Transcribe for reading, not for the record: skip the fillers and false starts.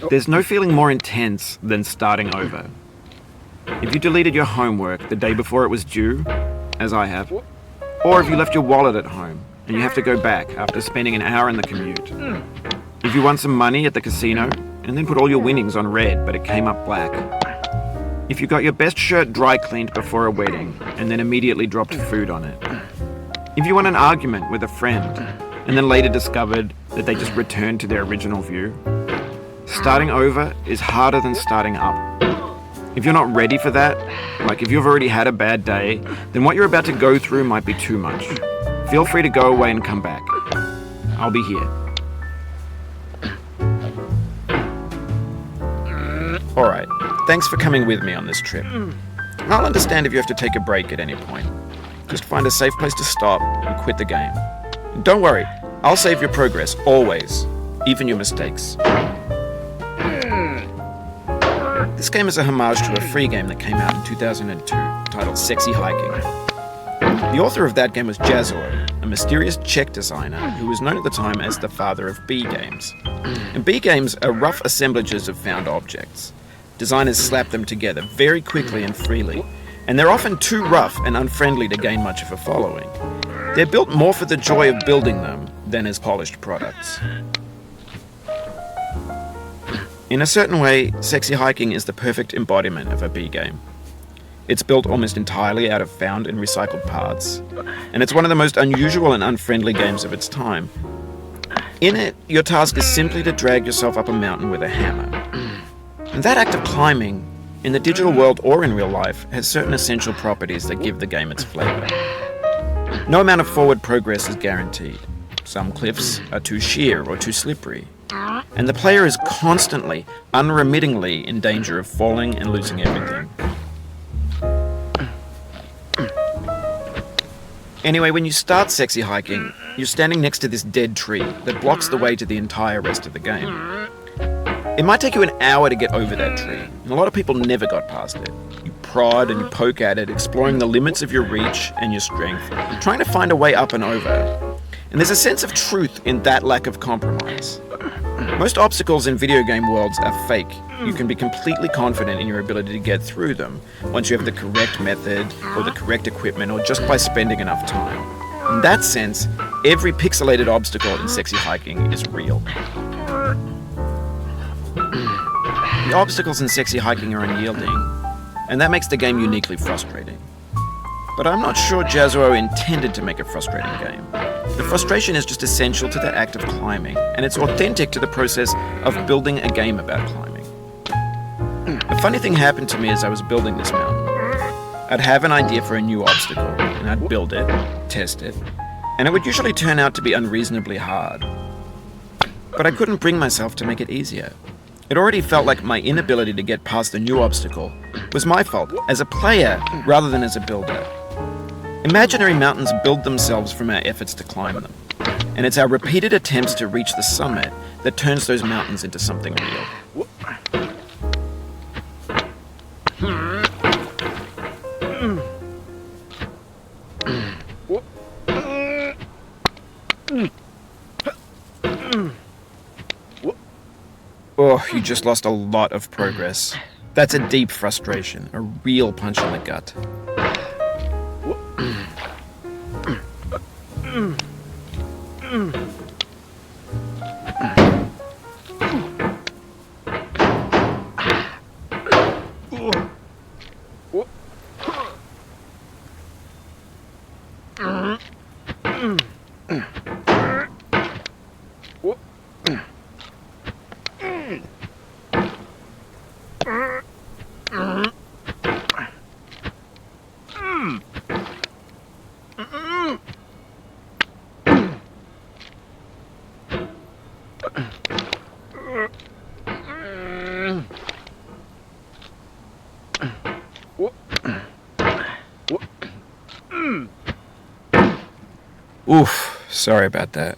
There's no feeling more intense than starting over. If you deleted your homework the day before it was due, as I have, or if you left your wallet at home and you have to go back after spending an hour in the commute. If you won some money at the casino and then put all your winnings on red but it came up black. If you got your best shirt dry cleaned before a wedding and then immediately dropped food on it. If you won an argument with a friend and then later discovered that they just returned to their original view. Starting over is harder than starting up. If you're not ready for that, like if you've already had a bad day, then what you're about to go through might be too much. Feel free to go away and come back. I'll be here. Alright, thanks for coming with me on this trip. I'll understand if you have to take a break at any point. Just find a safe place to stop and quit the game. And don't worry, I'll save your progress, always, even your mistakes. This game is a homage to a free game that came out in 2002, titled Sexy Hiking. The author of that game was Jazor, a mysterious Czech designer who was known at the time as the father of B games. And B games are rough assemblages of found objects. Designers slap them together very quickly and freely, and they're often too rough and unfriendly to gain much of a following. They're built more for the joy of building them than as polished products. In a certain way, Sexy Hiking is the perfect embodiment of a B game. It's built almost entirely out of found and recycled parts, and it's one of the most unusual and unfriendly games of its time. In it, your task is simply to drag yourself up a mountain with a hammer. And that act of climbing, in the digital world or in real life, has certain essential properties that give the game its flavor. No amount of forward progress is guaranteed. Some cliffs are too sheer or too slippery. And the player is constantly, unremittingly in danger of falling and losing everything. Anyway, when you start Sexy Hiking, you're standing next to this dead tree that blocks the way to the entire rest of the game. It might take you an hour to get over that tree, and a lot of people never got past it. You prod and you poke at it, exploring the limits of your reach and your strength, trying to find a way up and over. And there's a sense of truth in that lack of compromise. Most obstacles in video game worlds are fake. You can be completely confident in your ability to get through them once you have the correct method or the correct equipment or just by spending enough time. In that sense, every pixelated obstacle in Sexy Hiking is real. The obstacles in Sexy Hiking are unyielding, and that makes the game uniquely frustrating. But I'm not sure Jazzo intended to make a frustrating game. The frustration is just essential to the act of climbing, and it's authentic to the process of building a game about climbing. A funny thing happened to me as I was building this mountain. I'd have an idea for a new obstacle, and I'd build it, test it, and it would usually turn out to be unreasonably hard. But I couldn't bring myself to make it easier. It already felt like my inability to get past the new obstacle was my fault as a player rather than as a builder. Imaginary mountains build themselves from our efforts to climb them, and it's our repeated attempts to reach the summit that turns those mountains into something real. Oh, you just lost a lot of progress. That's a deep frustration, a real punch in the gut. Oof, sorry about that.